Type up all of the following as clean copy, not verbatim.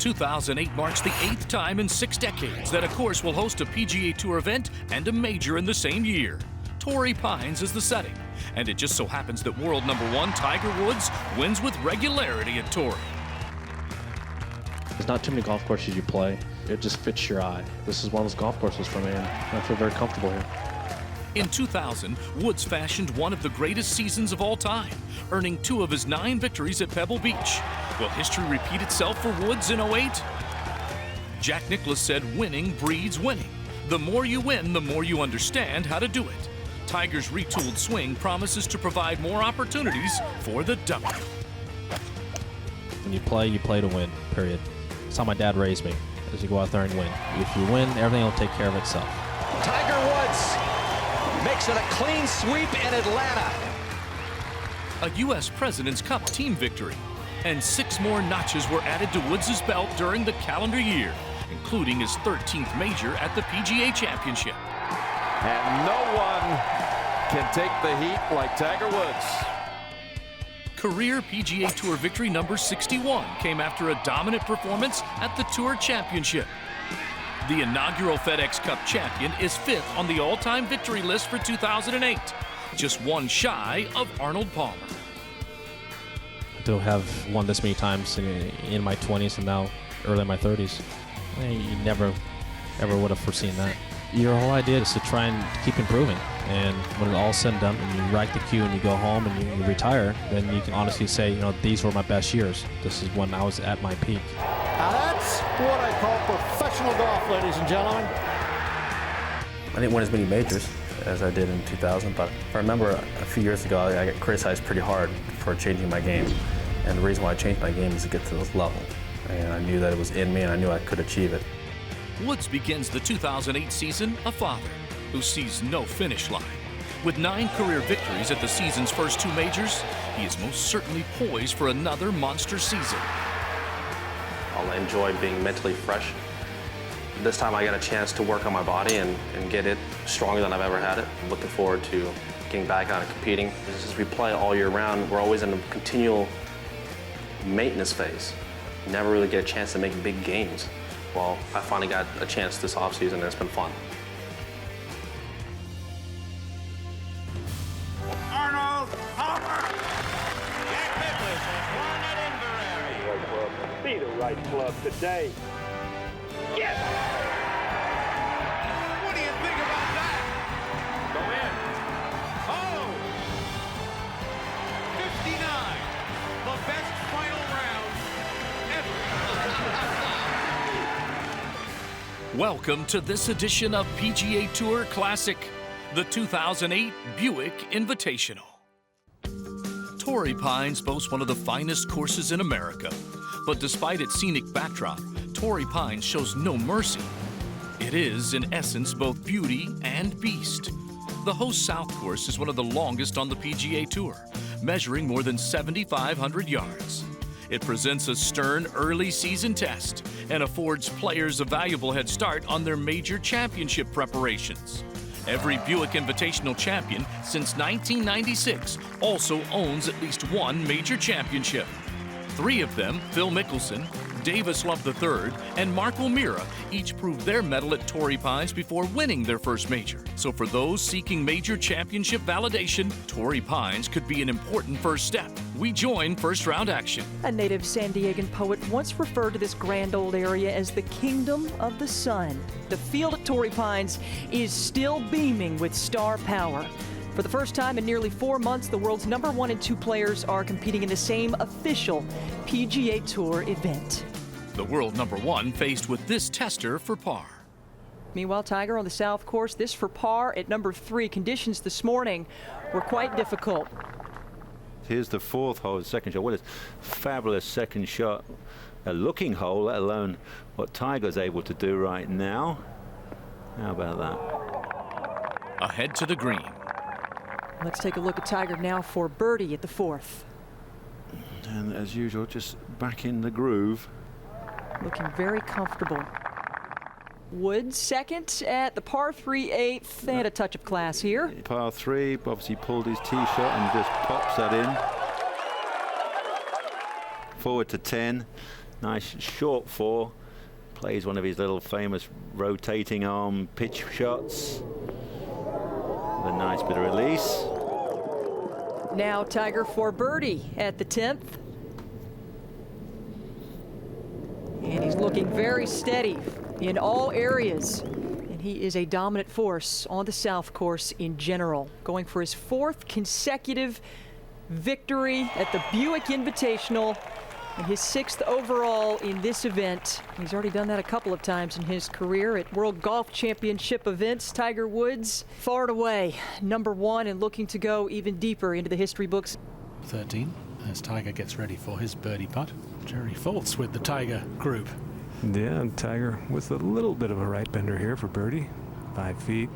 2008 marks the 8th time in 6 decades that a course will host a PGA Tour event and a major in the same year. Torrey Pines is the setting, and it just so happens that world #1 Tiger Woods wins with regularity at Torrey. There's not too many golf courses you play. It just fits your eye. This is one of those golf courses for me, and I feel very comfortable here. In 2000, Woods fashioned one of the greatest seasons of all time, earning 2 of his 9 victories at Pebble Beach. Will history repeat itself for Woods in 08? Jack Nicklaus said winning breeds winning. The more you win, the more you understand how to do it. Tiger's retooled swing promises to provide more opportunities for the W. When you play to win, period. That's how my dad raised me, is you go out there and win. If you win, everything will take care of itself. Tiger Woods makes it a clean sweep in Atlanta. A U.S. President's Cup team victory, and 6 more notches were added to Woods' belt during the calendar year, including his 13th major at the PGA Championship. And no one can take the heat like Tiger Woods. Career PGA Tour victory number 61 came after a dominant performance at the Tour Championship. The inaugural FedEx Cup champion is 5th on the all-time victory list for 2008, just 1 shy of Arnold Palmer. To have won this many times in my 20s and now early in my 30s, you never, ever would have foreseen that. Your whole idea is to try and keep improving. And when it's all said and done, and you rack the queue and you go home and you retire, then you can honestly say, you know, these were my best years. This is when I was at my peak. Now that's what I call professional golf, ladies and gentlemen. I didn't win as many majors as I did in 2000, but I remember a few years ago I got criticized pretty hard for changing my game. And the reason why I changed my game is to get to this level. And I knew that it was in me and I knew I could achieve it. Woods begins the 2008 season a father who sees no finish line. With 9 career victories at the season's first 2 majors, he is most certainly poised for another monster season. I'll enjoy being mentally fresh. This time I got a chance to work on my body and get it stronger than I've ever had it. I'm looking forward to getting back out and competing. As we play all year round, we're always in a continual maintenance phase. Never really get a chance to make big gains. Well, I finally got a chance this offseason and it's been fun. Arnold Palmer! Jack Nicklaus has won at Inverary. Be the right club today. Yes! What do you think about that? Go in. Oh! 59. The best final round ever. Welcome to this edition of PGA Tour Classic, the 2008 Buick Invitational. Torrey Pines boasts one of the finest courses in America, but despite its scenic backdrop, Torrey Pines shows no mercy. It is, in essence, both beauty and beast. The Host South course is one of the longest on the PGA Tour, measuring more than 7,500 yards. It presents a stern early season test and affords players a valuable head start on their major championship preparations. Every Buick Invitational champion since 1996 also owns at least 1 major championship. 3 of them, Phil Mickelson, Davis Love III, and Mark O'Meara, each proved their mettle at Torrey Pines before winning their first major. So for those seeking major championship validation, Torrey Pines could be an important first step. We join first round action. A native San Diegan poet once referred to this grand old area as the Kingdom of the Sun. The field at Torrey Pines is still beaming with star power. For the first time in nearly 4 months, the world's #1 and 2 players are competing in the same official PGA Tour event. The world #1 faced with this tester for par. Meanwhile, Tiger on the South course, this for par at #3. Conditions this morning were quite difficult. Here's the 4th hole, the second shot. What a fabulous second shot. A looking hole, let alone what Tiger's able to do right now. How about that? Ahead to the green. Let's take a look at Tiger now for birdie at the 4th. And as usual, just back in the groove. Looking very comfortable. Woods second at the par 3 8th. They had a touch of class here. Par 3, obviously pulled his tee shot and just pops that in. Forward to 10. Nice short four. Plays one of his little famous rotating arm pitch shots. With a nice bit of release. Now Tiger for birdie at the 10th. And he's looking very steady in all areas. And he is a dominant force on the South Course in general. Going for his 4th consecutive victory at the Buick Invitational. And his 6th overall in this event. He's already done that a couple of times in his career at World Golf Championship events. Tiger Woods, far and away, #1 and looking to go even deeper into the history books. 13 as Tiger gets ready for his birdie putt. Jerry Foltz with the Tiger group. Yeah, and Tiger with a little bit of a right bender here for birdie. 5 feet.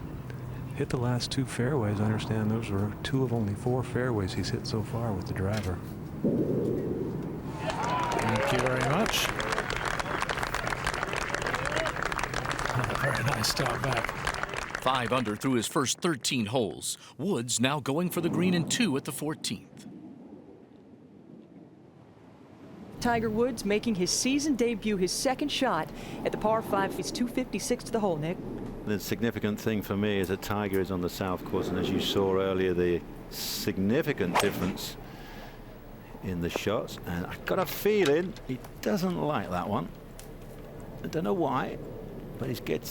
Hit the last 2 fairways. I understand those were 2 of only 4 fairways he's hit so far with the driver. Thank you very much. Very nice start back. 5 under through his first 13 holes. Woods now going for the green in 2 at the 14th. Tiger Woods making his season debut, his 2nd shot at the par 5. It's 256 to the hole, Nick. The significant thing for me is that Tiger is on the South Course, and as you saw earlier, the significant difference in the shots, and I got a feeling he doesn't like that one. I don't know why, but he gets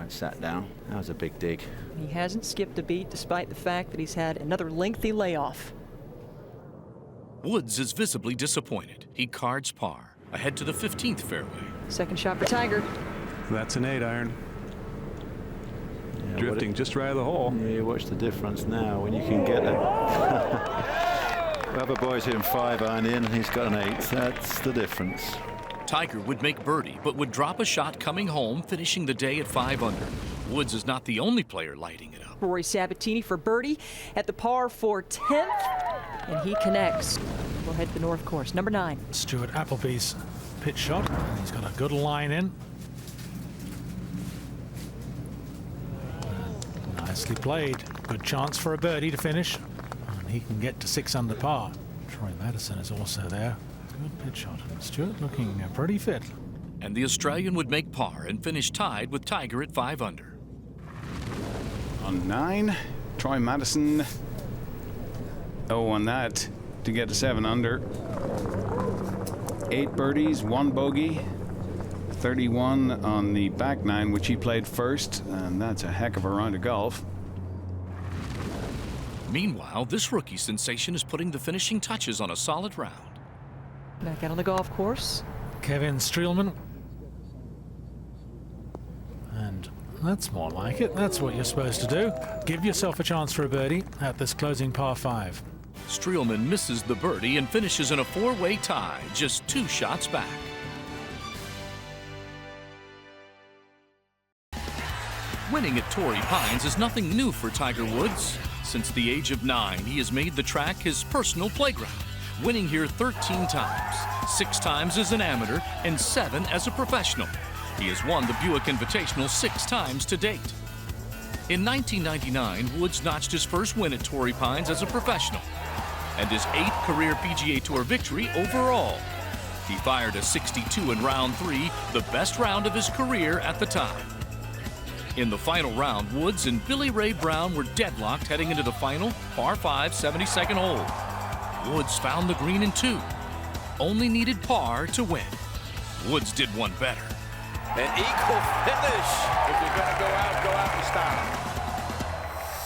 sat down. That was a big dig. He hasn't skipped a beat despite the fact that he's had another lengthy layoff. Woods is visibly disappointed. He cards par, ahead to the 15th fairway. 2nd shot for Tiger. That's an 8 iron. Yeah, drifting just right of the hole. Yeah, watch the difference now when you can get it. Other boys hitting 5 iron in, and he's got an 8. That's the difference. Tiger would make birdie, but would drop a shot coming home, finishing the day at 5 under. Woods is not the only player lighting it up. Rory Sabatini for birdie at the par 4 10th, and he connects. We'll head to the North Course, #9. Stuart Appleby's pitch shot. He's got a good line in. Nicely played. Good chance for a birdie to finish. And he can get to 6 under par. Troy Madison is also there. Good pitch shot. Stuart looking pretty fit. And the Australian would make par and finish tied with Tiger at 5 under. On 9, Troy Madison. Oh, on that to get to 7 under. 8 birdies, 1 bogey. 31 on the back 9, which he played first, and that's a heck of a round of golf. Meanwhile, this rookie sensation is putting the finishing touches on a solid round. Back out on the golf course. Kevin Streelman. And that's more like it. That's what you're supposed to do. Give yourself a chance for a birdie at this closing par 5. Streelman misses the birdie and finishes in a 4-way tie, just 2 shots back. Winning at Torrey Pines is nothing new for Tiger Woods. Since the age of 9, he has made the track his personal playground, winning here 13 times, 6 times as an amateur and 7 as a professional. He has won the Buick Invitational 6 times to date. In 1999, Woods notched his first win at Torrey Pines as a professional and his 8th career PGA Tour victory overall. He fired a 62 in round 3, the best round of his career at the time. In the final round, Woods and Billy Ray Brown were deadlocked heading into the final par 5 72nd hole. Woods found the green in 2. Only needed par to win. Woods did one better. An equal finish. If you're going to go out in style.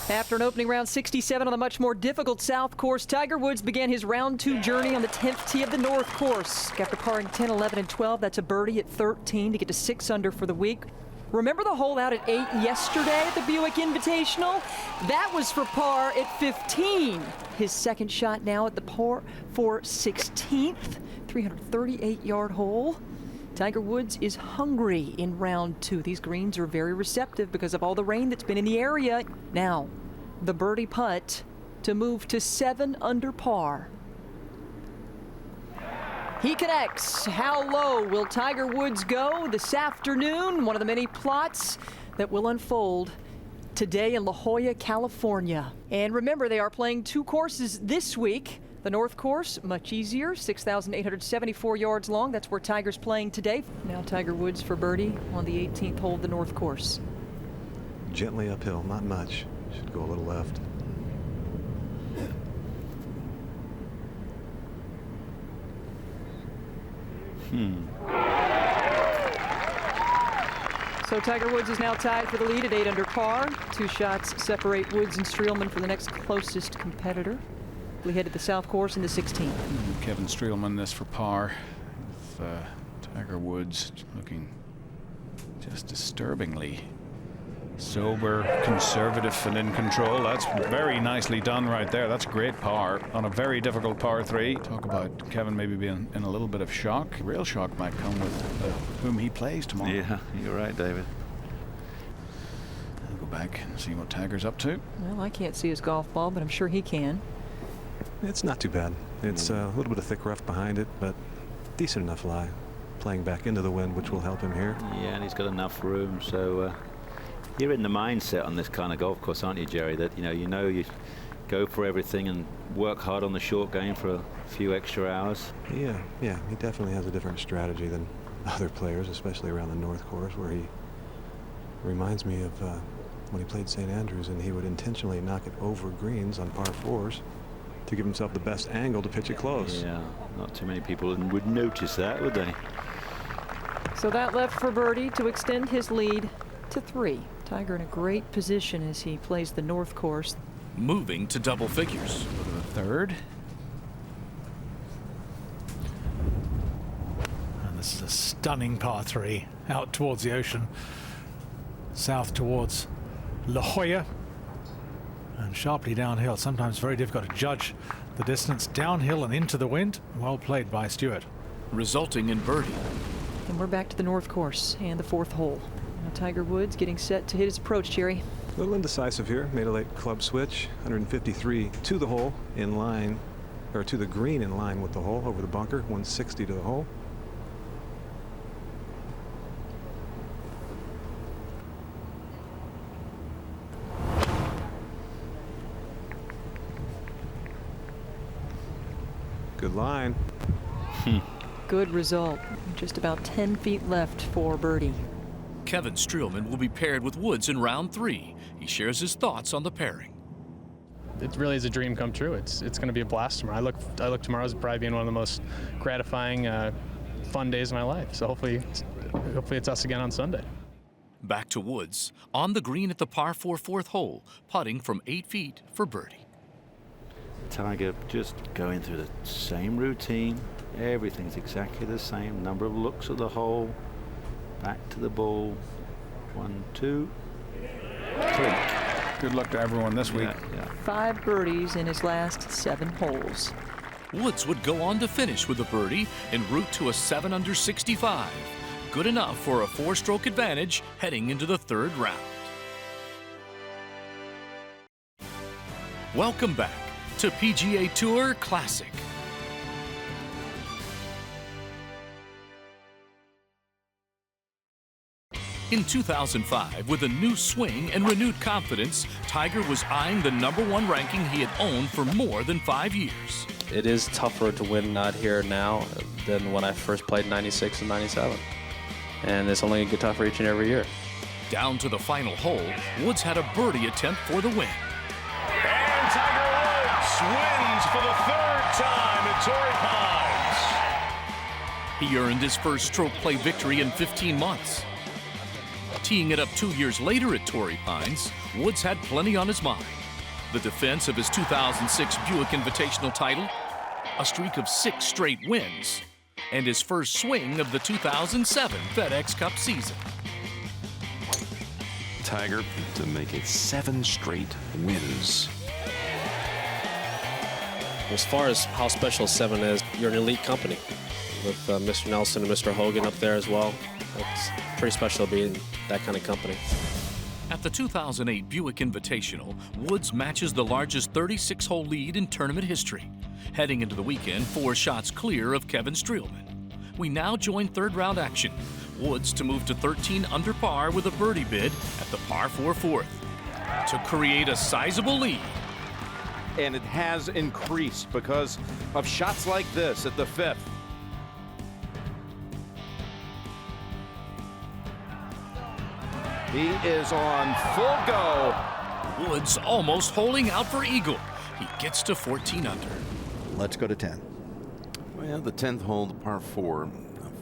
After an opening round 67 on the much more difficult South Course, Tiger Woods began his round 2 journey on the 10th tee of the North Course. After parring 10, 11, and 12, that's a birdie at 13 to get to 6 under for the week. Remember the hole out at 8 yesterday at the Buick Invitational? That was for par at 15. His 2nd shot now at the par for 16th, 338-yard hole. Tiger Woods is hungry in round 2. These greens are very receptive because of all the rain that's been in the area. Now, the birdie putt to move to 7 under par. He connects. How low will Tiger Woods go this afternoon? One of the many plots that will unfold today in La Jolla, California. And remember, they are playing 2 courses this week The North Course, much easier, 6,874 yards long. That's where Tiger's playing today. Now Tiger Woods for birdie on the 18th hole of the North Course. Gently uphill, not much. Should go a little left. So Tiger Woods is now tied for the lead at 8 under par. 2 shots separate Woods and Streelman from the next closest competitor. We head to the South Course in the 16th. Kevin Streelman this for par. With Tiger Woods looking just disturbingly sober, conservative, and in control. That's very nicely done right there. That's great par on a very difficult par 3. Talk about Kevin maybe being in a little bit of shock. Real shock might come with whom he plays tomorrow. Yeah, you're right, David. I'll go back and see what Tiger's up to. Well, I can't see his golf ball, but I'm sure he can. It's not too bad. It's a little bit of thick rough behind it, but decent enough lie. Playing back into the wind, which will help him here. Yeah, and he's got enough room. So you're in the mindset on this kind of golf course, aren't you, Jerry? That you go for everything and work hard on the short game for a few extra hours. Yeah, he definitely has a different strategy than other players, especially around the North Course, where he reminds me of when he played St. Andrews, and he would intentionally knock it over greens on par 4s to give himself the best angle to pitch it close. Yeah, not too many people would notice that, would they? So that left for birdie to extend his lead to 3. Tiger in a great position as he plays the North Course. Moving to double figures. Go to the third. And this is a stunning par 3 out towards the ocean, south towards La Jolla, and sharply downhill. Sometimes very difficult to judge the distance downhill and into the wind. Well played by Stewart. Resulting in birdie. And we're back to the North Course and the 4th hole. Now Tiger Woods getting set to hit his approach, Jerry. A little indecisive here. Made a late club switch. 153 to the hole in line, or to the green in line with the hole over the bunker. 160 to the hole. Good line. Good result. Just about 10 feet left for birdie. Kevin Streelman will be paired with Woods in round 3. He shares his thoughts on the pairing. It really is a dream come true. It's going to be a blast tomorrow. I look tomorrow as probably being one of the most gratifying, fun days of my life. So hopefully it's us again on Sunday. Back to Woods on the green at the par 4 4th hole, putting from 8 feet for birdie. Tiger just going through the same routine. Everything's exactly the same. Number of looks at the hole. Back to the ball. 1, 2, 3. Good luck to everyone this week. Yeah. 5 birdies in his last 7 holes. Woods would go on to finish with a birdie en route to a 7 under 65. Good enough for a 4-stroke advantage heading into the 3rd round. Welcome back to PGA Tour Classic. In 2005, with a new swing and renewed confidence, Tiger was eyeing the #1 ranking he had owned for more than 5 years. It is tougher to win not here now than when I first played 96 and 97. And it's only going to get tougher each and every year. Down to the final hole, Woods had a birdie attempt for the win. And Tiger Woods wins for the 3rd time at Torrey Pines. He earned his first stroke play victory in 15 months. Teeing it up 2 years later at Torrey Pines, Woods had plenty on his mind. The defense of his 2006 Buick Invitational title, a streak of 6 straight wins, and his first swing of the 2007 FedEx Cup season. Tiger to make it 7 straight wins. As far as how special 7 is, you're an elite company with Mr. Nelson and Mr. Hogan up there as well. It's pretty special to be in that kind of company. At the 2008 Buick Invitational, Woods matches the largest 36-hole lead in tournament history. Heading into the weekend, 4 shots clear of Kevin Streelman. We now join 3rd round action. Woods to move to 13 under par with a birdie bid at the par 4 4th to create a sizable lead. and it has increased because of shots like this at the 5th. He is on full go. Woods almost holding out for eagle. He gets to 14 under. Let's go to 10. Well, the 10th hole, the par 4,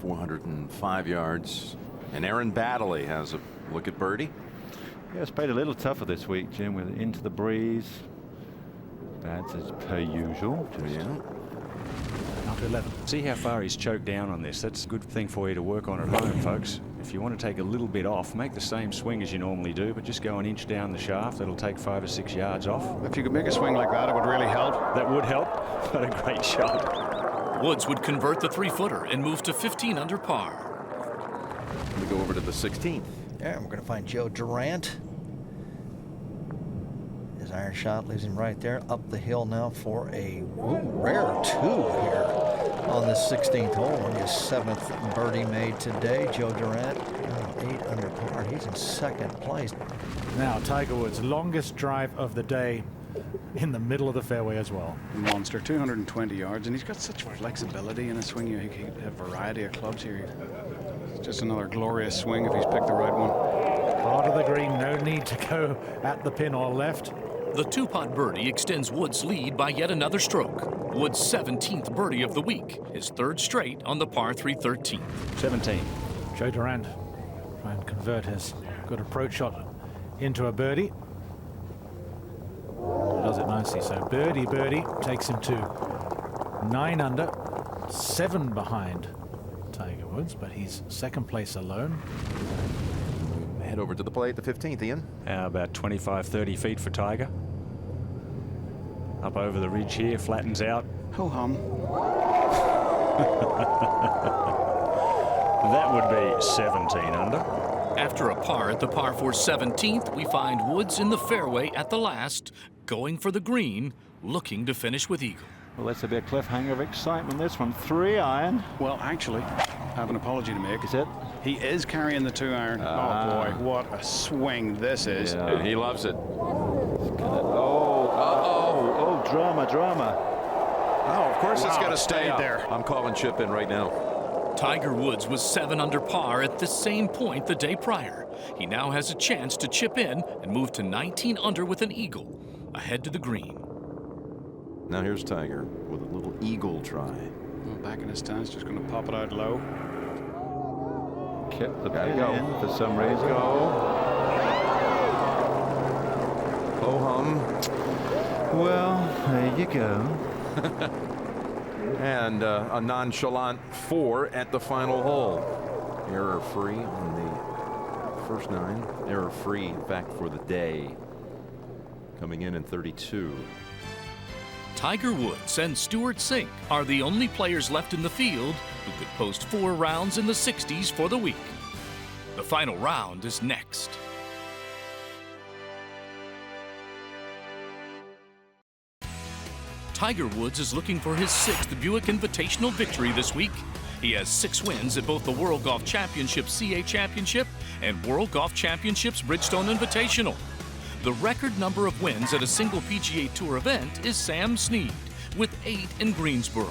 405 yards. And Aaron Baddeley has a look at birdie. Yeah, it's played a little tougher this week, Jim, with into the breeze. Bad as per usual. Yeah. After 11. See how far he's choked down on this. That's a good thing for you to work on at home, folks. If you want to take a little bit off, make the same swing as you normally do, but just go an inch down the shaft. That'll take 5 or 6 yards off. If you could make a swing like that, it would really help. That would help. What a great shot. Woods would convert the 3-footer and move to 15 under par. We go over to the 16th. Yeah, we're going to find Joe Durant. His iron shot leaves him right there. Up the hill now for a rare 2 here on the 16th hole. Only his 7th birdie made today. Joe Durant, 8 under par. He's in 2nd place. Now Tiger Woods' longest drive of the day in the middle of the fairway as well. Monster, 220 yards, and he's got such flexibility in his swing. He can have a variety of clubs here. It's just another glorious swing if he's picked the right one. Part of the green, no need to go at the pin or left. The 2-putt birdie extends Woods' lead by yet another stroke. Woods' 17th birdie of the week, his 3rd straight on the par 3 13th. 17. Joe Durant try and convert his good approach shot into a birdie. Does it nicely. So birdie takes him to 9 under, 7 behind Tiger Woods, but he's 2nd place alone. Head over to the play at the 15th, Ian. About 25, 30 feet for Tiger. Up over the ridge here, flattens out. Ho hum. That would be 17 under. After a par at the par 4 17th, we find Woods in the fairway at the last, going for the green, looking to finish with eagle. Well, that's a bit cliffhanger of excitement. This one, 3-iron. Well, actually, I have an apology to make. Is it? He is carrying the 2-iron. Oh boy, what a swing this is. Yeah. And he loves it. Oh, drama. Oh, of course it's got to stay there. I'm calling chip in right now. Tiger Woods was 7 under par at the same point the day prior. He now has a chance to chip in and move to 19 under with an eagle, ahead to the green. Now here's Tiger with a little eagle try. Well, back in his stance, just going to pop it out low. Kept the pin in for some reason. Ho hum. Well, there you go. And a nonchalant 4 at the final hole. Error free on the first 9. Error free, in fact, for the day. Coming in 32. Tiger Woods and Stewart Cink are the only players left in the field who could post 4 rounds in the 60s for the week. The final round is next. Tiger Woods is looking for his 6th Buick Invitational victory this week. He has 6 wins at both the World Golf Championship CA Championship and World Golf Championships Bridgestone Invitational. The record number of wins at a single PGA Tour event is Sam Snead, with 8 in Greensboro.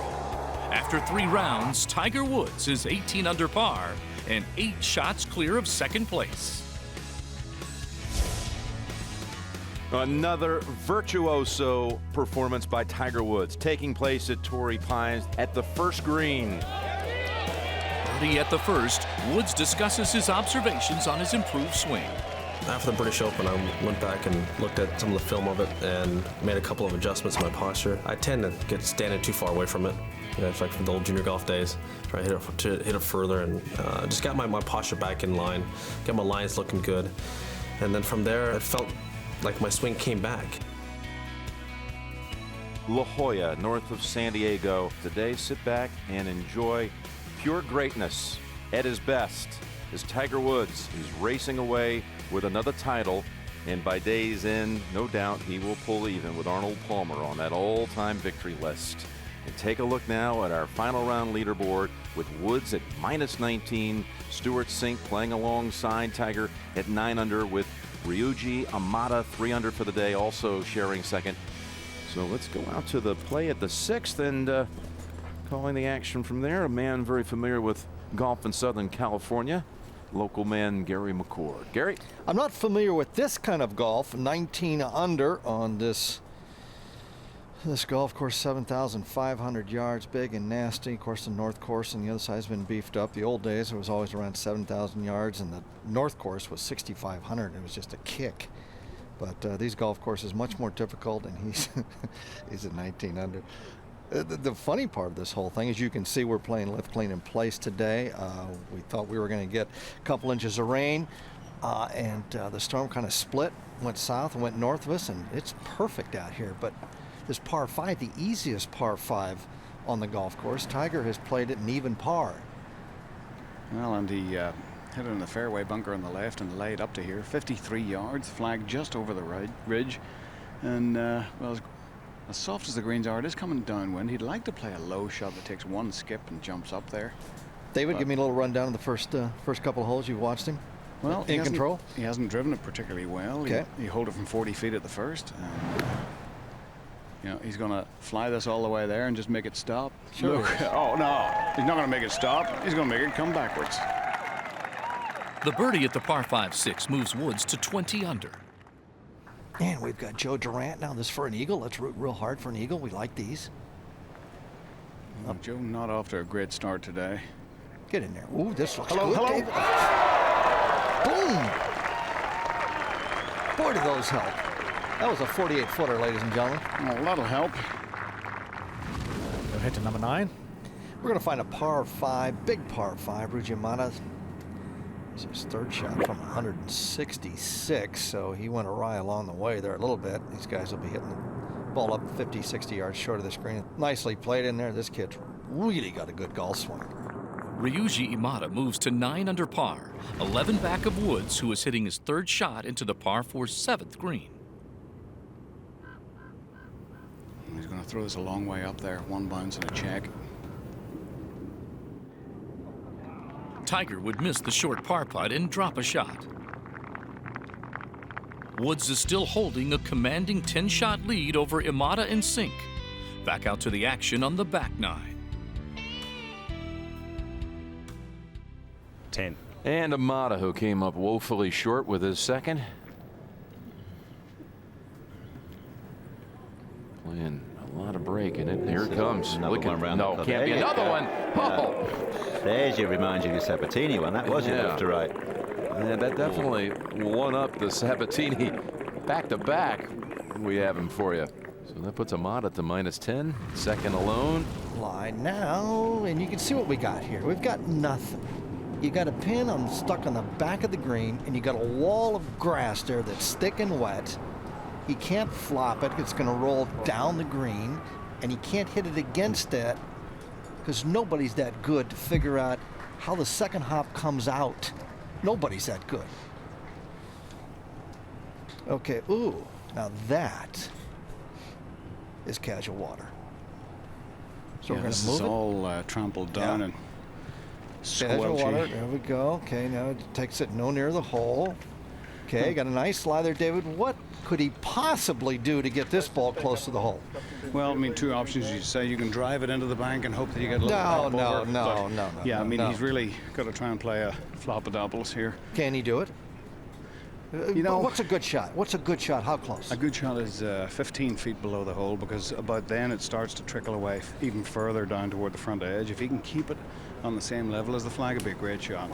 After 3 rounds, Tiger Woods is 18 under par and 8 shots clear of 2nd place. Another virtuoso performance by Tiger Woods, taking place at Torrey Pines at the first green. Birdie at the first, Woods discusses his observations on his improved swing. After the British Open, I went back and looked at some of the film of it and made a couple of adjustments in my posture. I tend to get standing too far away from it. You know, it's like from the old junior golf days. Try to hit it further, and just got my posture back in line, get my lines looking good. And then from there, it felt like my swing came back. La Jolla, north of San Diego. Today, sit back and enjoy pure greatness at his best as Tiger Woods is racing away with another title, and by day's end, no doubt he will pull even with Arnold Palmer on that all-time victory list. And take a look now at our final round leaderboard with Woods at -19, Stewart Cink playing alongside Tiger at 9 under with Ryuji Amada 3 under for the day, also sharing 2nd. So let's go out to the play at the 6th and calling the action from there. A man very familiar with golf in Southern California, local man Gary McCord. Gary? I'm not familiar with this kind of golf. 19 under on this golf course, 7,500 yards, big and nasty. Of course, the North Course on the other side has been beefed up. The old days, it was always around 7,000 yards, and the North Course was 6,500. It was just a kick. But these golf courses much more difficult, and he's at 19 under. The funny part of this whole thing is you can see we're playing lift clean in place today. We thought we were going to get a couple inches of rain, and the storm kind of split, went south and went north of us, and it's perfect out here. But this par 5, the easiest par 5 on the golf course, Tiger has played it an even par. Well, and he hit it in the fairway bunker on the left and laid up to here, 53 yards, flag just over the ridge, and well, as soft as the greens are, it is coming downwind. He'd like to play a low shot that takes one skip and jumps up there. David, give me a little rundown of the first couple of holes. You've watched him. Well, in control. He hasn't driven it particularly well. Okay. He holed it from 40 feet at the first. You know, he's going to fly this all the way there and just make it stop. Sure. Look. Oh no, he's not going to make it stop. He's going to make it come backwards. The birdie at the par 5-6 moves Woods to 20 under. And we've got Joe Durant now. This for an eagle. Let's root real hard for an eagle. We like these. Well, Joe not off to a great start today. Get in there. Ooh, this looks good, hello. David. Boom! Boy, did those help. That was a 48-footer, ladies and gentlemen. Well, that'll help. Go ahead to number 9. We're going to find a par 5, big par 5. Rujimata. This is his third shot from 166, so he went awry along the way there a little bit. These guys will be hitting the ball up 50, 60 yards short of the screen. Nicely played in there. This kid's really got a good golf swing. Ryuji Imada moves to 9 under par, 11 back of Woods, who is hitting his third shot into the par 4 7th green. He's going to throw this a long way up there. One bounce and a check. Tiger would miss the short par putt and drop a shot. Woods is still holding a commanding 10-shot lead over Imada and Sink. Back out to the action on the back 9. 10. And Imada, who came up woefully short with his second. Playing a lot of break in it. Here it comes. Another one round. No, can't be another one. Oh. There's your reminder of your Sabatini one. That was your left to right. Yeah, that definitely won up the Sabatini. Back to back, we have him for you. So that puts Imada to -10. Second alone. Line now, and you can see what we got here. We've got nothing. You got a pin stuck on the back of the green, and you got a wall of grass there that's thick and wet. He can't flop it. It's going to roll down the green, and he can't hit it against that because nobody's that good to figure out how the second hop comes out. Nobody's that good. Okay, ooh, now that is casual water. So yeah, we're going this to move is it. all trampled down and Casual water, squelchy. there we go. Okay, now it takes it no near the hole. Okay, got a nice slide there, David. What could he possibly do to get this ball close to the hole? Well, I mean, two options. You say you can drive it into the bank and hope that you get a little pop over. No. Yeah, I mean, he's really got to try and play a flop-a-doubles here. Can he do it? You know, what's a good shot? What's a good shot? How close? A good shot is 15 feet below the hole, because about then it starts to trickle away even further down toward the front edge. If he can keep it on the same level as the flag, it'd be a great shot.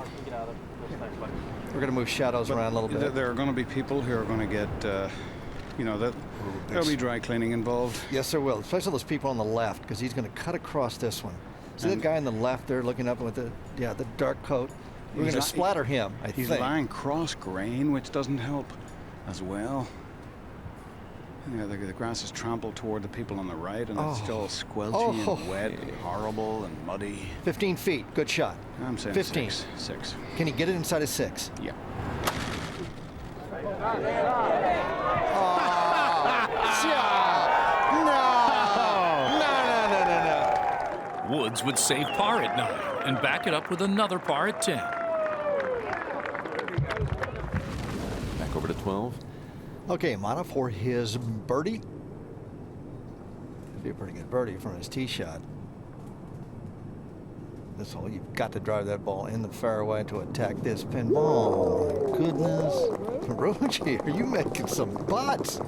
We're going to move shadows around a little bit. There are going to be people who are going to get, there'll be dry cleaning involved. Yes, there will, especially those people on the left, because he's going to cut across this one. See that guy on the left there looking up with the dark coat? We're going to splatter him, I think. He's lying cross grain, which doesn't help as well. Yeah, the grass is trampled toward the people on the right, and it's still squelchy and wet and horrible and muddy. 15 feet, good shot. I'm saying 15. Six. Can he get it inside of 6? Yeah. No. Woods would save par at 9 and back it up with another par at 10. Back over to 12. Okay, Imada for his birdie. Be a pretty good birdie from his tee shot. This hole, you've got to drive that ball in the fairway to attack this pin. Oh, my goodness. Roach, are you making some putts?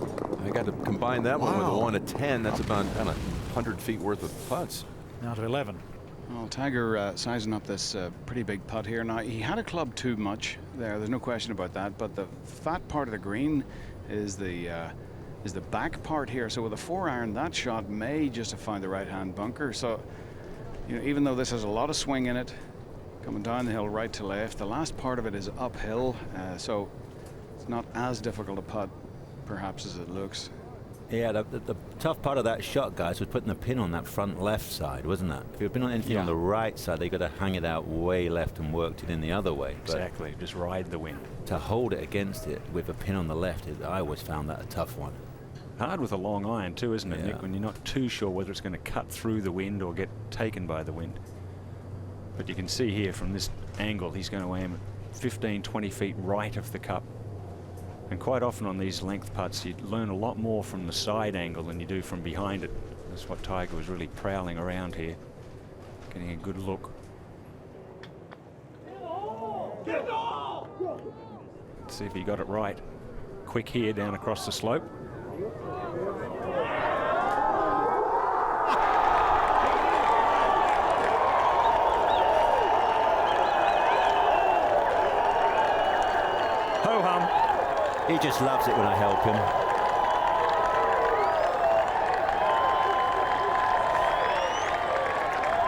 I got to combine that one with a Wow. 1 to 10. That's about 100 feet worth of putts. Now to 11. Well, Tiger sizing up this pretty big putt here. Now, he had a club too much there. There's no question about that. But the fat part of the green is the back part here. So with a 4-iron, that shot may just have found the right-hand bunker. So, you know, even though this has a lot of swing in it, coming down the hill right to left, the last part of it is uphill. So it's not as difficult a putt, perhaps, as it looks. Yeah, the tough part of that shot, guys, was putting the pin on that front left side, wasn't it? If you'd been on anything on the right side, they got to hang it out way left and worked it in the other way. Exactly, but just ride the wind. To hold it against it with a pin on the left, I always found that a tough one. Hard with a long iron too, isn't it, Yeah. Nick, when you're not too sure whether it's going to cut through the wind or get taken by the wind. But you can see here from this angle, he's going to aim 15, 20 feet right of the cup. And quite often on these length putts, you learn a lot more from the side angle than you do from behind it. That's what Tiger was really prowling around here, getting a good look. Let's see if he got it right. Quick here down across the slope. Ho-hum. He just loves it when I help him.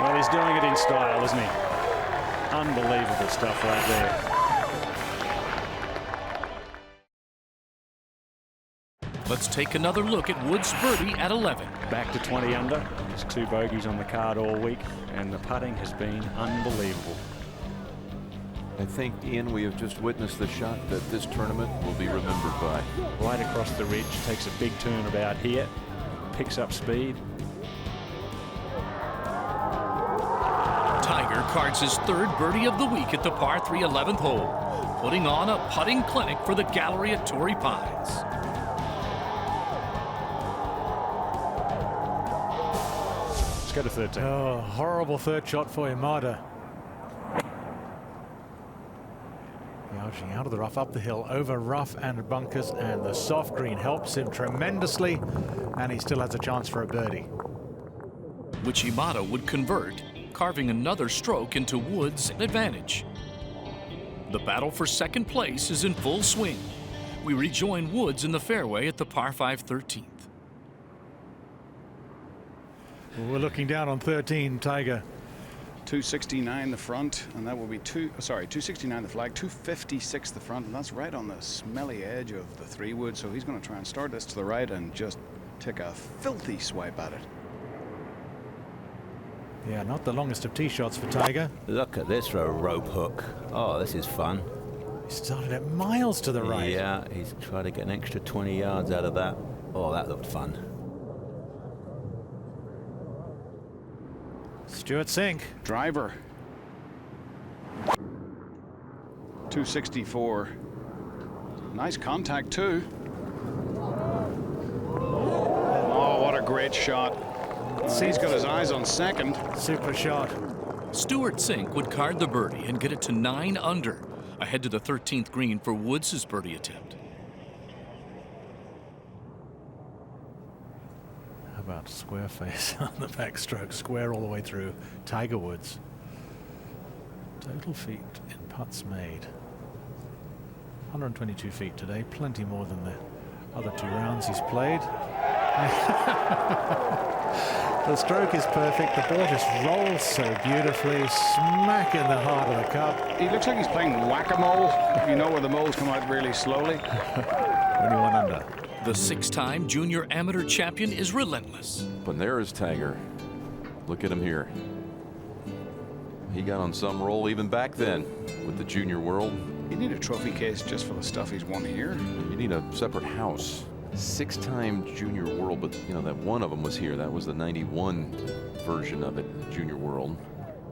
Well, he's doing it in style, isn't he? Unbelievable stuff right there. Let's take another look at Woods' birdie at 11. Back to 20 under. There's 2 bogeys on the card all week, and the putting has been unbelievable. I think, Ian, we have just witnessed the shot that this tournament will be remembered by. Right across the ridge, takes a big turn about here, picks up speed. Tiger cards his 3rd birdie of the week at the par 3 11th hole, putting on a putting clinic for the gallery at Torrey Pines. Let's go to 13. Oh, horrible 3rd shot for Yamada. Gouging out of the rough, up the hill, over rough and bunkers, and the soft green helps him tremendously, and he still has a chance for a birdie. Which Yamada would convert, carving another stroke into Woods' advantage. The battle for 2nd place is in full swing. We rejoin Woods in the fairway at the par 5 13th. We're looking down on 13, Tiger. 269 the front, and that will be 269 the flag, 256 the front, and that's right on the smelly edge of the 3-wood. So he's going to try and start this to the right and just take a filthy swipe at it. Yeah, not the longest of tee shots for Tiger. Look at this for a rope hook. Oh, this is fun. He started at miles to the right. Yeah, he's trying to get an extra 20 yards out of that. Oh, that looked fun. Stuart Sink. Driver. 264. Nice contact, too. Oh, what a great shot. He's got his eyes on 2nd. Super shot. Stuart Sink would card the birdie and get it to 9 under, ahead to the 13th green for Woods' birdie attempt. How about square face on the backstroke, square all the way through. Tiger Woods. Total feet in putts made. 122 feet today, plenty more than the other 2 rounds he's played. The stroke is perfect. The ball just rolls so beautifully, smack in the heart of the cup. He looks like he's playing whack-a-mole, you know, where the moles come out really slowly. 21 under. The 6-time junior amateur champion is relentless. But there is Tiger. Look at him here. He got on some roll even back then with the junior world. You need a trophy case just for the stuff he's won here. You need a separate house. 6-time junior world, but you know that one of them was here. That was the 91 version of it, junior world.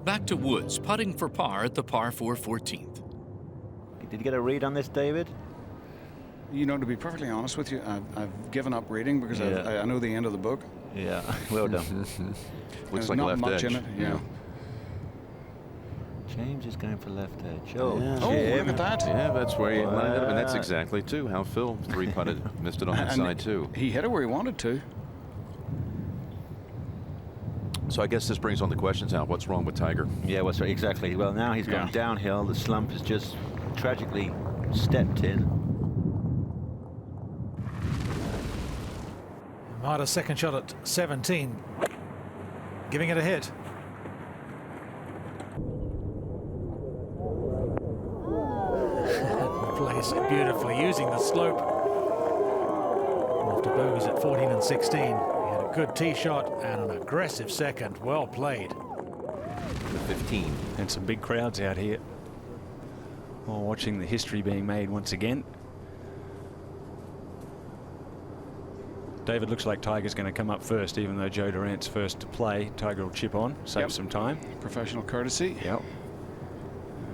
Back to Woods, putting for par at the par 4 14th. Did you get a read on this, David? You know, to be perfectly honest with you, I've given up reading because I know the end of the book. Yeah, well done. Looks There's like not left much edge. in it. Yeah. James is going for left edge. Oh, Yeah. Jim. Look at that. Yeah, that's where he lined up, and that's Wow. exactly too how Phil three-putted, missed it on the And side too. He hit it where he wanted to. So I guess this brings on the questions now. What's wrong with Tiger? Yeah, what's right, exactly. Well, now he's gone downhill. The slump has just tragically stepped in. Mada's second shot at 17. Giving it a hit. Plays it beautifully, using the slope. After bogeys at 14 and 16. He had a good tee shot and an aggressive second. Well played. The 15. And some big crowds out here. All watching the history being made once again. David, looks like Tiger's going to come up first, even though Joe Durant's first to play. Tiger will chip on, save some time. Professional courtesy. Yep.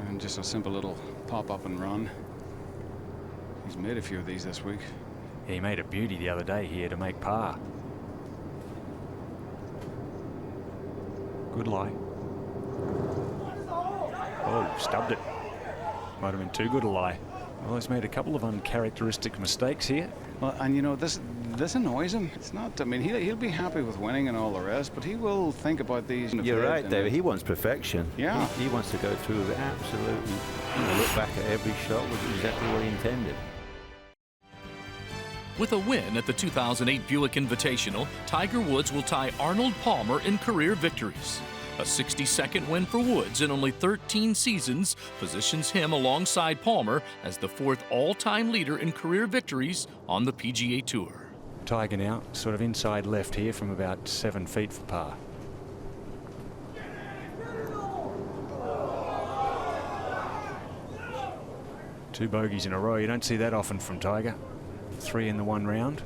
And just a simple little pop up and run. He's made a few of these this week. Yeah, he made a beauty the other day here to make par. Good lie. Oh, stubbed it. Might have been too good a lie. Well, he's made a couple of uncharacteristic mistakes here. Well, and you know, this annoys him. It's not, I mean, he'll be happy with winning and all the rest, but he will think about these. You're right, David. He wants perfection. Yeah. He wants to go through with absolutely, look back at every shot was exactly what he intended. With a win at the 2008 Buick Invitational, Tiger Woods will tie Arnold Palmer in career victories. A 62nd win for Woods in only 13 seasons positions him alongside Palmer as the fourth all-time leader in career victories on the PGA Tour. Tiger now sort of inside left here from about 7 feet for par. Two bogeys in a row. You don't see that often from Tiger. 3 in the one round.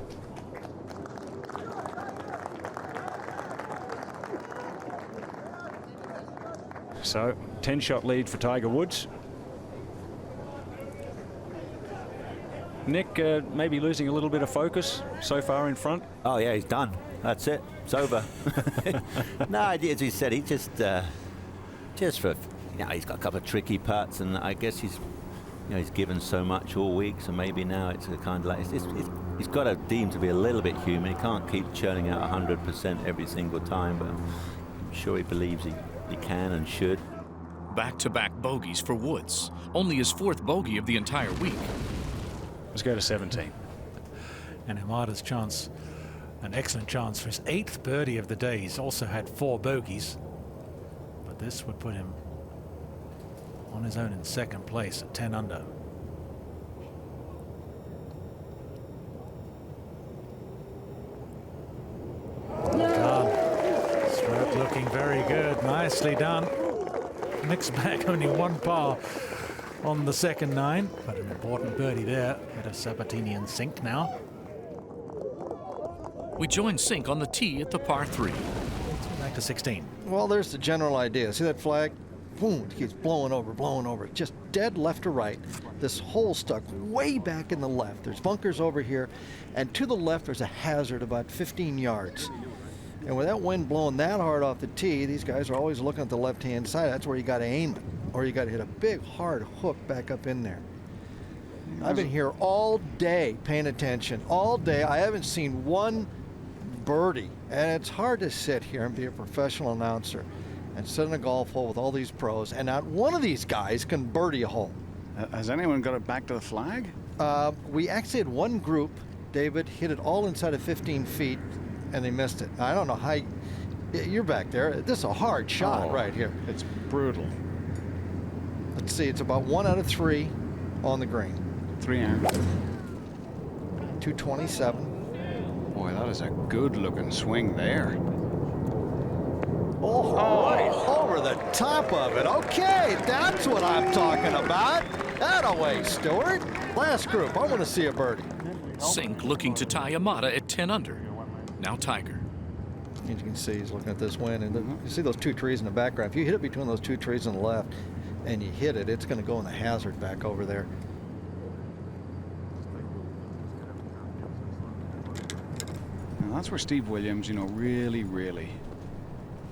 So 10-shot lead for Tiger Woods. Nick, maybe losing a little bit of focus so far in front. Oh yeah, he's done. That's it. It's over. No, as he said, he just for, he's got a couple of tricky putts, and I guess he's given so much all week, so maybe now it's a kind of like he's got to deem to be a little bit human. He can't keep churning out 100% every single time, but I'm sure he believes he can and should. Back-to-back bogeys for Woods, only his fourth bogey of the entire week. Let's go to 17. And Hamada's chance, an excellent chance for his 8th birdie of the day. He's also had 4 bogeys, but this would put him on his own in second place at 10 under. Done. Stroke looking very good. Nicely done. Nick's back only 1 par on the second 9, but an important birdie there. Had a Sabatini and Sink now. We join Sink on the tee at the par 3. Back to 16. Well, there's the general idea. See that flag? Boom, it keeps blowing over, just dead left to right. This hole stuck way back in the left. There's bunkers over here, and to the left there's a hazard about 15 yards. And with that wind blowing that hard off the tee, these guys are always looking at the left-hand side. That's where you got to aim it, or you got to hit a big hard hook back up in there. I've been here all day paying attention, all day. I haven't seen one birdie, and it's hard to sit here and be a professional announcer and sit in a golf hole with all these pros, and not one of these guys can birdie a hole. Has anyone got it back to the flag? We actually had one group, David, hit it all inside of 15 feet, and they missed it. I don't know how you're back there. This is a hard shot right here. It's brutal. Let's see, it's about 1 out of 3 on the green. 3 iron. 227. Boy, that is a good-looking swing there. Oh, right over the top of it. Okay, that's what I'm talking about. That-a-way, Stewart. Last group, I want to see a birdie. Sink looking to tie Hamada at 10 under. Now Tiger. As you can see, he's looking at this wind, and you see those 2 trees in the background. If you hit it between those 2 trees on the left, and you hit it, it's going to go in the hazard back over there. Now That's where Steve Williams, you know, really,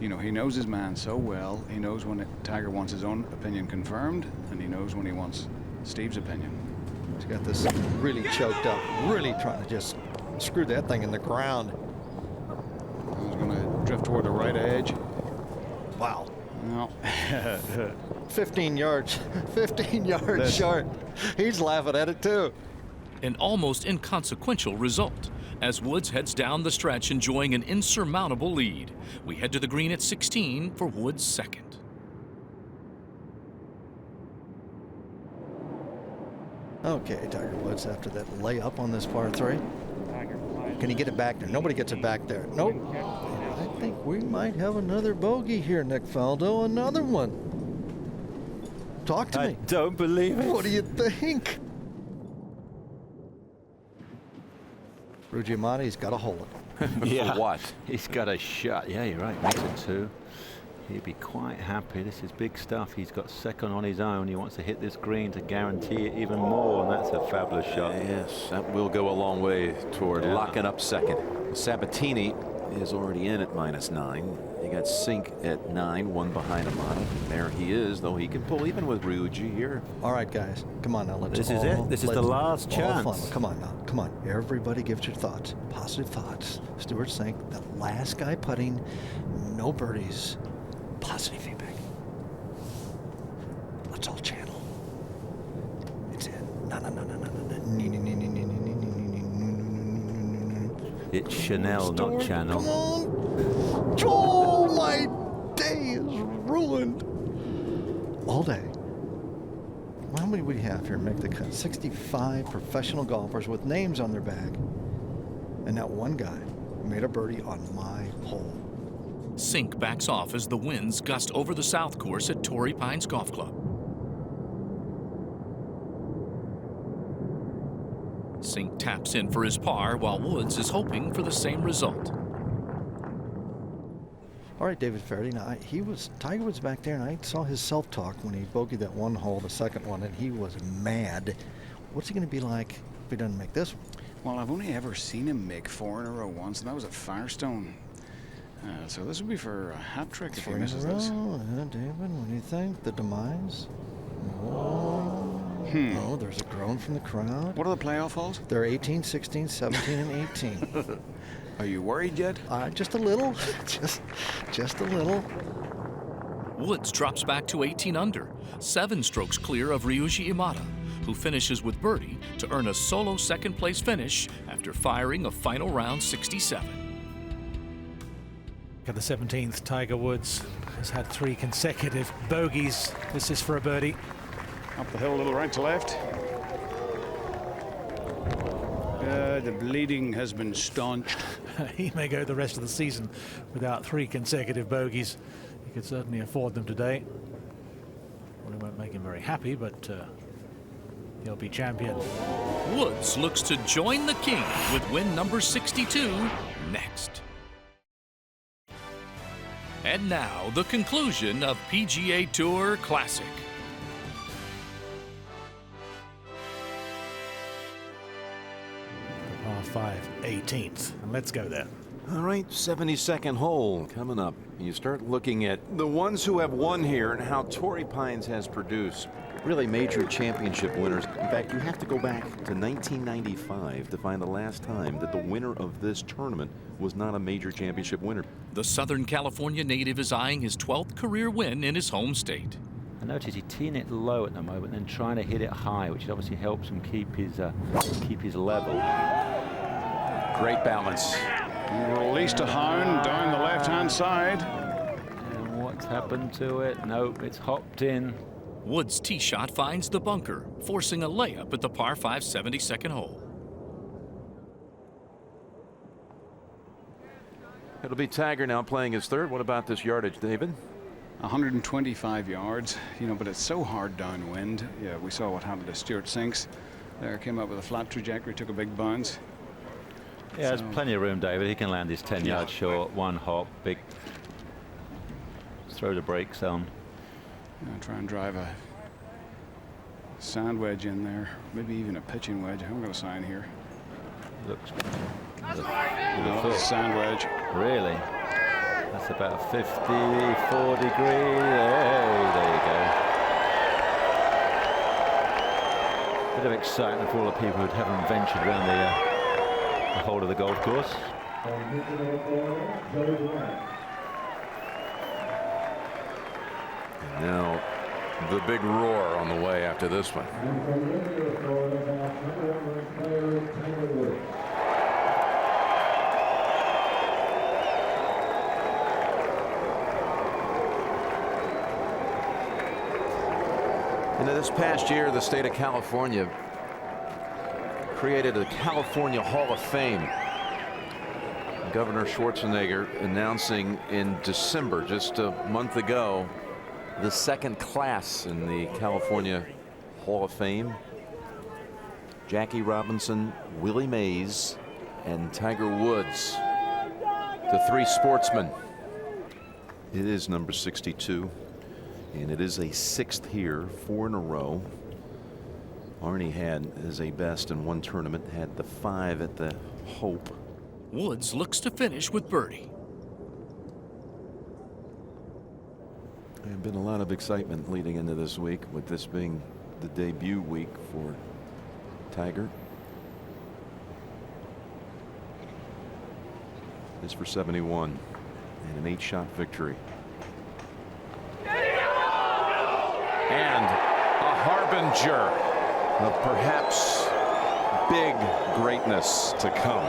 you know, he knows his man so well. He knows when Tiger wants his own opinion confirmed, and he knows when he wants Steve's opinion. He's got this really choked up, really trying to just screw that thing in the ground. He's going to drift toward the right edge. Wow. No. 15 yards short. He's laughing at it too. An almost inconsequential result as Woods heads down the stretch enjoying an insurmountable lead. We head to the green at 16 for Woods' second. Okay, Tiger Woods after that layup on this par 3. Can he get it back there? Nobody gets it back there. Nope. I think we might have another bogey here, Nick Faldo. Another one. Talk to me. I don't believe it. What do you think? Rugiamati's got to hold it. Yeah. For what? He's got a shot. Yeah, you're right. Makes it 2. He'd be quite happy. This is big stuff. He's got second on his own. He wants to hit this green to guarantee it even more, and that's a fabulous shot. Yes, that will go a long way toward locking up second. Sabatini is already in at -9. You got Sink at 9, 1 behind Amata. There he is, though he can pull even with Ryuji here. All right, guys, come on now. This is it. This is the last chance. Come on now. Come on. Everybody give your thoughts. Positive thoughts. Stuart Sink, the last guy putting, no birdies. Positive feedback. Let's all channel. It's in. No. It's Chanel, not Channel. Come on. Oh, my day is ruined. All day. How many we have here make the cut? 65 professional golfers with names on their back. And not one guy made a birdie on my hole. Sink backs off as the winds gust over the south course at Torrey Pines Golf Club. Sink taps in for his par while Woods is hoping for the same result. All right, David Faraday. Now, Tiger Woods back there, and I saw his self-talk when he bogeyed that one hole, the second one, and he was mad. What's he going to be like if he doesn't make this one? Well, I've only ever seen him make 4 in a row once, and that was at Firestone. So this would be for a hat trick if he misses this. David, what do you think? The demise? Oh, there's a groan from the crowd. What are the playoff holes? They're 18, 16, 17, and 18. Are you worried yet? Just a little. just a little. Woods drops back to 18 under, 7 strokes clear of Ryuji Imada, who finishes with birdie to earn a solo second-place finish after firing a final round 67. At the 17th, Tiger Woods has had 3 consecutive bogeys. This is for a birdie. Up the hill, a little right to left. The bleeding has been staunched. He may go the rest of the season without 3 consecutive bogeys. He could certainly afford them today. Well, it won't make him very happy, but he'll be champion. Woods looks to join the king with win number 62 next. And now, the conclusion of PGA Tour Classic. Par 5, 18th. And let's go there. All right, 72nd hole coming up. You start looking at the ones who have won here and how Torrey Pines has produced really major championship winners. In fact, you have to go back to 1995 to find the last time that the winner of this tournament was not a major championship winner. The Southern California native is eyeing his 12th career win in his home state. I notice he's teeing it low at the moment, then trying to hit it high, which obviously helps him keep his level. Great balance. Released a hound down the left-hand side. And what's happened to it? Nope, it's hopped in. Woods' tee shot finds the bunker, forcing a layup at the par 5 72nd hole. It'll be Tiger now playing his third. What about this yardage, David? 125 yards, you know, but it's so hard downwind. Yeah, we saw what happened to Stuart Sinks. There, came up with a flat trajectory, took a big bounce. Yeah, there's plenty of room, David. He can land his 10 yards short, one hop, big. Throw the brakes on. Try and drive a sand wedge in there, maybe even a pitching wedge. I'm going to sign here. Looks Sand wedge. Really? That's about 54 degree. There you go. Bit of excitement for all the people who haven't ventured around the whole of the golf course. And now the big roar on the way after this one. This past year, the state of California created a California Hall of Fame. Governor Schwarzenegger announcing in December, just a month ago, the second class in the California Hall of Fame. Jackie Robinson, Willie Mays, and Tiger Woods, the three sportsmen. It is number 62. And it is a 6th here, 4 in a row. Arnie had as a best in one tournament, had the 5 at the Hope. Woods looks to finish with birdie. There's been a lot of excitement leading into this week, with this being the debut week for Tiger. It's for 71 and an 8-shot victory. And a harbinger of perhaps big greatness to come.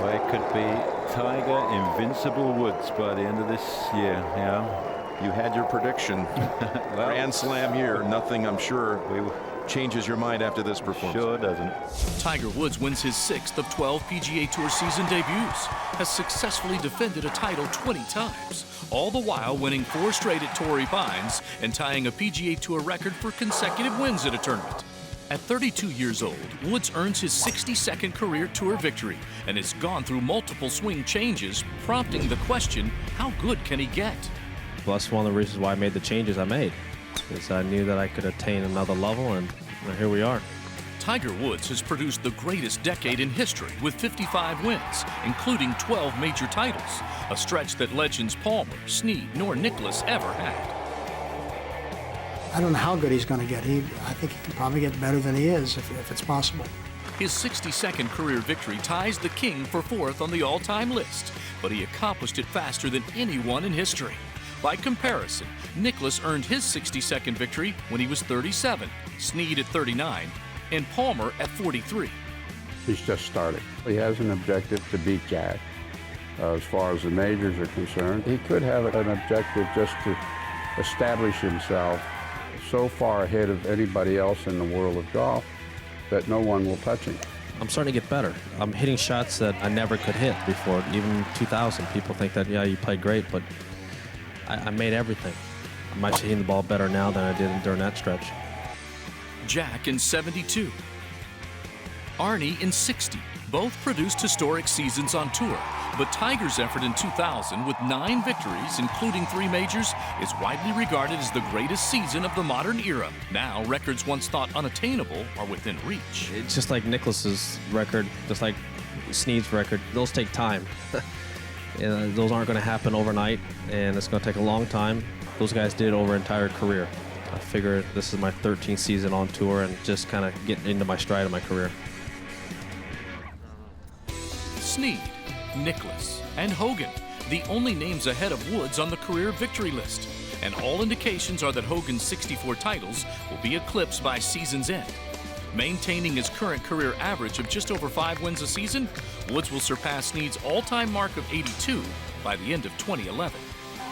Well, it could be Tiger Invincible Woods by the end of this year. Yeah, you had your prediction. Well, Grand Slam year. Nothing, I'm sure, changes your mind after this performance. Sure doesn't. Tiger Woods wins his 6th of 12 PGA Tour season debuts, has successfully defended a title 20 times, all the while winning 4 straight at Torrey Pines and tying a PGA Tour record for consecutive wins at a tournament. At 32 years old, Woods earns his 62nd career tour victory and has gone through multiple swing changes, prompting the question, how good can he get? Well, that's one of the reasons why I made the changes I made, because I knew that I could attain another level, and here we are. Tiger Woods has produced the greatest decade in history with 55 wins, including 12 major titles, a stretch that legends Palmer, Snead, nor NICKLAUS ever had. I don't know how good he's going to get. I think he can probably get better than he is if it's possible. His 62nd career victory ties the king for 4th on the all-time list, but he accomplished it faster than anyone in history. By comparison, NICKLAUS earned his 62nd victory when he was 37, Snead at 39, and Palmer at 43. He's just starting. He has an objective to beat Jack. As far as the majors are concerned, he could have an objective just to establish himself so far ahead of anybody else in the world of golf that no one will touch him. I'm starting to get better. I'm hitting shots that I never could hit before. Even 2000, people think that, yeah, you played great, but I made everything. I'm actually hitting the ball better now than I did during that stretch. Jack in 72. Arnie in 60. Both produced historic seasons on tour, but Tiger's effort in 2000 with 9 victories, including 3 majors, is widely regarded as the greatest season of the modern era. Now, records once thought unattainable are within reach. It's just like NICKLAUS's record, just like Snead's record. Those take time. Those aren't going to happen overnight, and it's going to take a long time. Those guys did over an entire career. I figure this is my 13th season on tour and just kind of getting into my stride of my career. Snead, NICKLAUS, and Hogan, the only names ahead of Woods on the career victory list. And all indications are that Hogan's 64 titles will be eclipsed by season's end. Maintaining his current career average of just over 5 wins a season, Woods will surpass Snead's all-time mark of 82 by the end of 2011.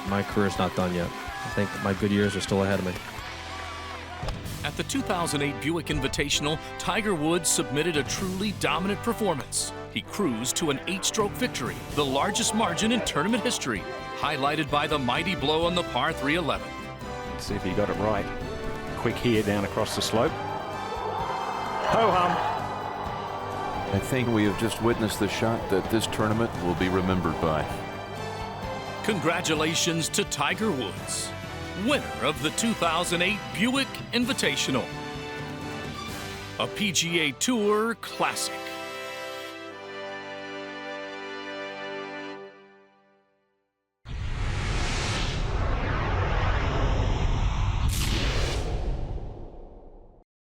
My career's not done yet. I think my good years are still ahead of me. At the 2008 Buick Invitational, Tiger Woods submitted a truly dominant performance. He cruised to an 8-stroke victory, the largest margin in tournament history, highlighted by the mighty blow on the par 3-11. Let's see if he got it right. Quick here down across the slope. Ho-hum. I think we have just witnessed the shot that this tournament will be remembered by. Congratulations to Tiger Woods, winner of the 2008 Buick Invitational, a PGA Tour classic.